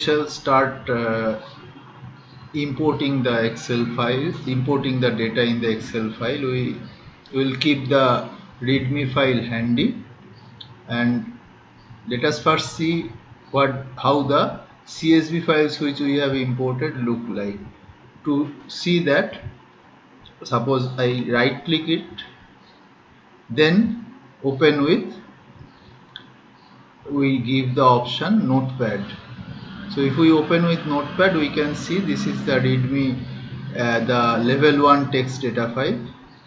shall start importing the Excel file, importing the data in the Excel file. We will keep the readme file handy, and let us first see how the CSV files which we have imported look like. To see that, suppose I right click it, then open with, we give the option notepad. So if we open with notepad, we can see this is the readme, the level 1 text data file.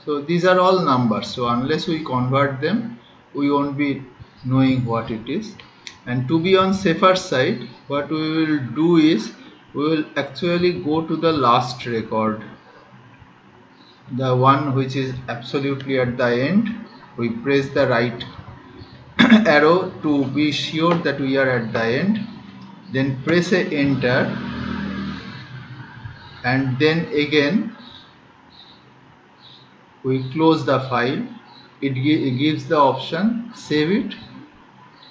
So these are all numbers, so unless we convert them, we won't be knowing what it is. And to be on safer side, what we will do is we will actually go to the last record, the one which is absolutely at the end. We press the right arrow to be sure that we are at the end, then press a enter, and then again we close the file. It gives the option save it,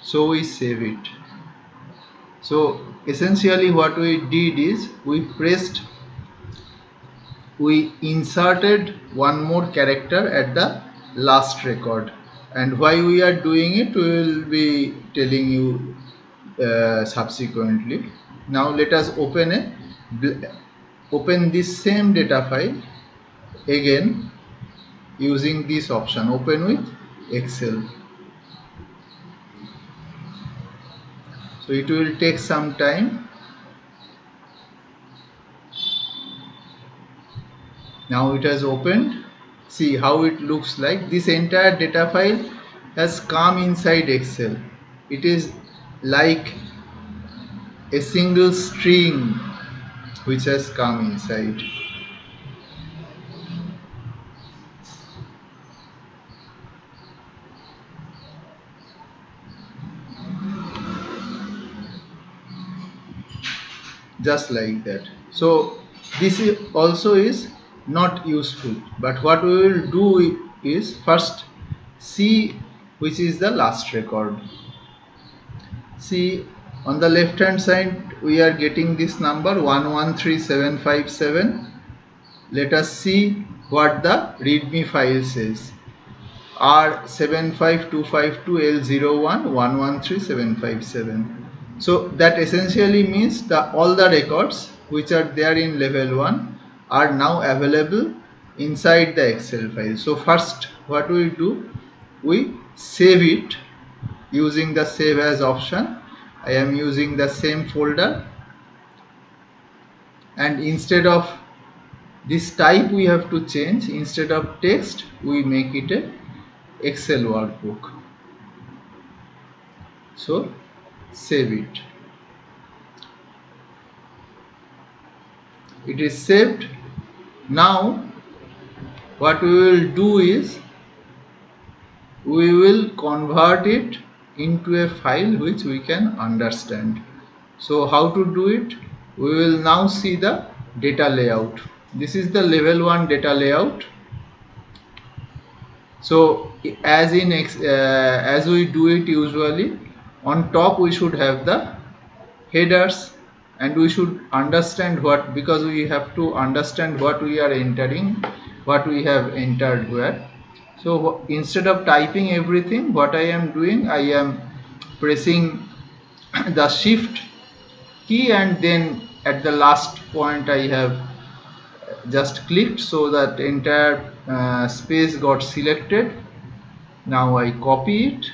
so we save it. So essentially what we did is we inserted one more character at the last record, and why we are doing it we will be telling you subsequently. Now let us open this same data file again using this option, open with Excel. So it will take some time. Now it has opened. See how it looks like. This entire data file has come inside Excel. It is like a single string which has come inside. Just like that. So this also is not useful, but what we will do is first see which is the last record. See, on the left hand side we are getting this number 113757. Let us see what the readme file says. R75252L01113757. So that essentially means all the records which are there in level 1 are now available inside the Excel file. So first what we do, we save it using the save as option. I am using the same folder, and instead of this type we have to change. Instead of text we make it a Excel workbook. So save it. It is saved. Now what we will do is we will convert it into a file which we can understand. So how to do it? We will now see the data layout. This is the level 1 data layout. So as we do it usually, on top we should have the headers, and we should understand what, because we have to understand what we are entering, what we have entered where. So instead of typing everything, what I am doing, I am pressing the shift key, and then at the last point I have just clicked, so that entire space got selected. Now I copy it,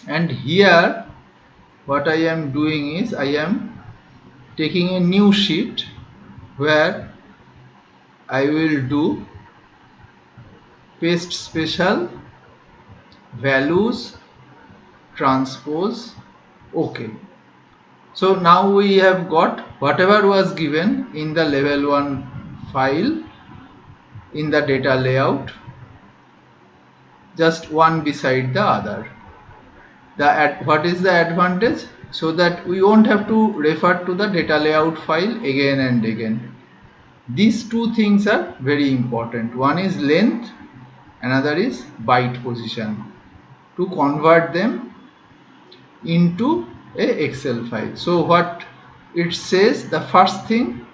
and here what I am doing is I am taking a new sheet where I will do paste special values transpose. Okay, so now we have got whatever was given in the level 1 file in the data layout, just one beside the other. What is the advantage? So that we won't have to refer to the data layout file again and again. These two things are very important. One is length, another is byte position. To convert them into a Excel file. So what it says, the first thing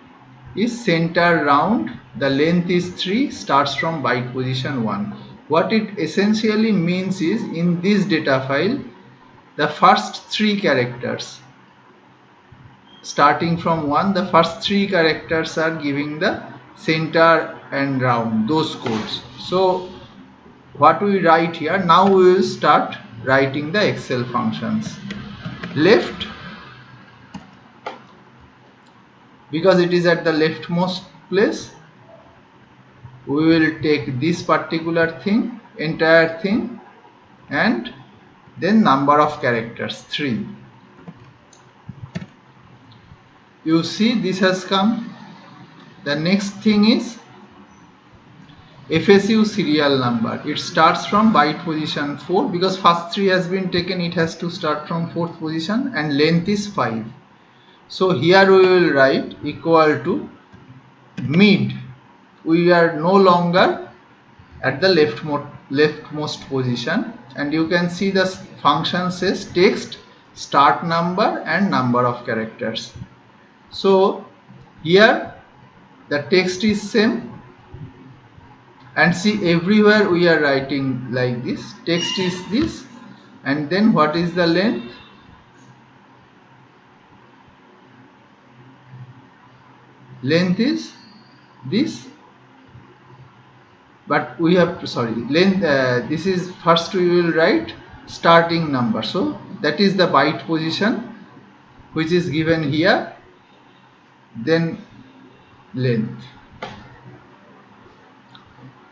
is center round, the length is 3, starts from byte position 1. What it essentially means is, in this data file, the first 3 characters starting from 1, the first 3 characters are giving the center and round, those codes. So what we write here, now we will start writing the Excel functions. Left, because it is at the leftmost place, we will take this particular thing, entire thing, and then number of characters 3. You see this has come. The next thing is FSU serial number. It starts from byte position 4, because first 3 has been taken, it has to start from 4th position, and length is 5. So here we will write equal to mid. We are no longer at the leftmost position, and you can see the function says text, start number, and number of characters. So here the text is same, and see everywhere we are writing like this. Text is this, and then what is the length? Length is this, but we have, sorry, length, this is first we will write starting number, so that is the byte position which is given here, then length.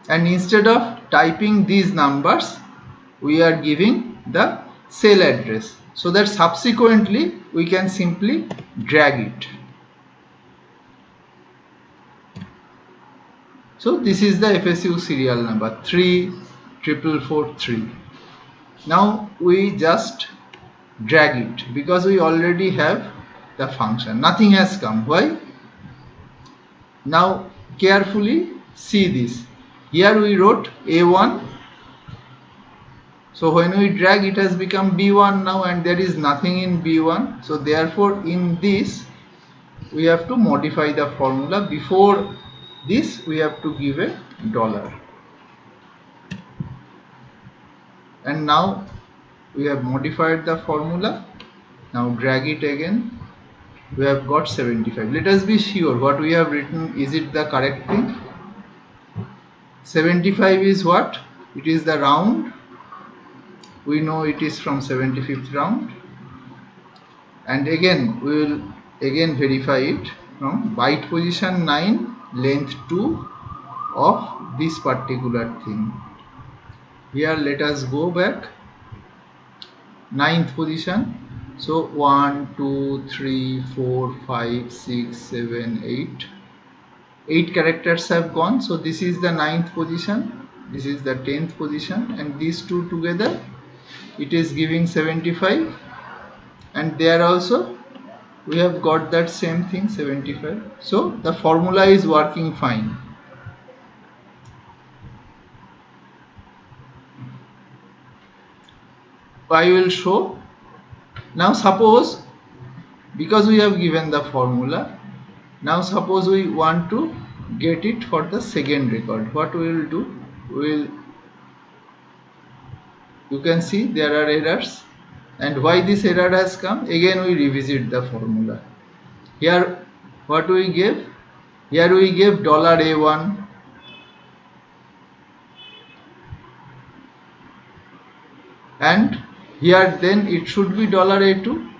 And instead of typing these numbers, we are giving the cell address, so that subsequently we can simply drag it. So this is the FSU serial number 34443. Now we just drag it, because we already have the function. Nothing has come. Why? Now carefully see this. Here we wrote A1. So when we drag, it has become B1 now, and there is nothing in B1. So therefore in this we have to modify the formula. Before this we have to give a $. And now we have modified the formula. Now drag it again. We have got 75. Let us be sure what we have written, is it the correct thing? 75 is what? It is the round. We know it is from 75th round. And again we will again verify it from byte position 9, length 2 of this particular thing. Here let us go back, 9th position. So 1, 2, 3, 4, 5, 6, 7, 8. 8 characters have gone. So this is the 9th position, this is the 10th position, and these two together it is giving 75. And there also we have got that same thing, 75. So the formula is working fine. I will show. Now suppose, because we have given the formula, now suppose we want to get it for the second record. What we will do, you can see there are errors. And why this error has come? Again we revisit the formula. Here what we gave? Here we gave $A1, and here then it should be $A2.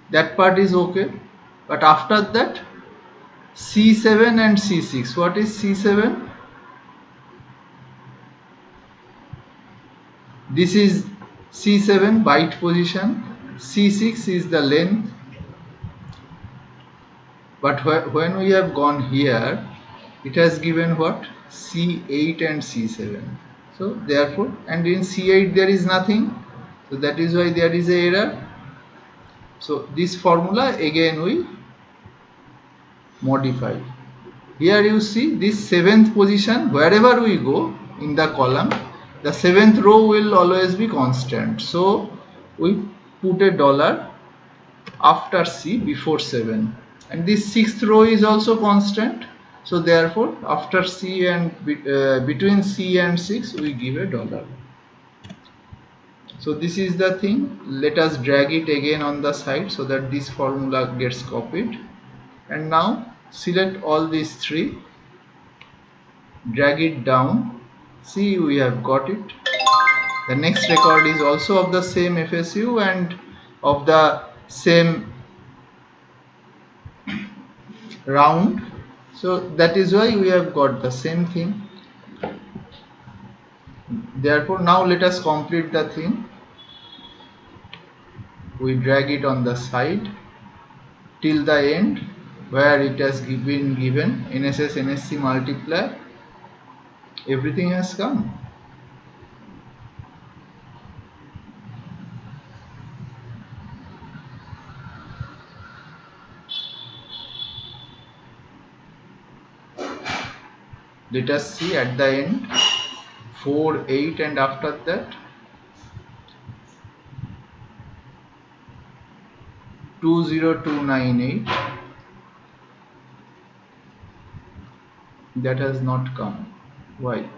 That part is okay. But after that, C7 and C6. What is C7? This is C7 byte position. C6 is the length. But when we have gone here, it has given what? C8 and C7. So therefore, and in C8 there is nothing. So that is why there is an error. So this formula again we modify. Here you see this 7th position, wherever we go in the column, the 7th row will always be constant. So we put a $, after C before 7, and this sixth row is also constant, so therefore after C and between C and 6 we give a dollar. So this is the thing. Let us drag it again on the side so that this formula gets copied, and now select all these three, drag it down. See, we have got it. The next record is also of the same FSU and of the same round, so that is why we have got the same thing. Therefore now let us complete the thing. We drag it on the side till the end where it has been given NSS NSC multiplier. Everything has come. Let us see at the end 4, 8, and after that 20298. That has not come. Why?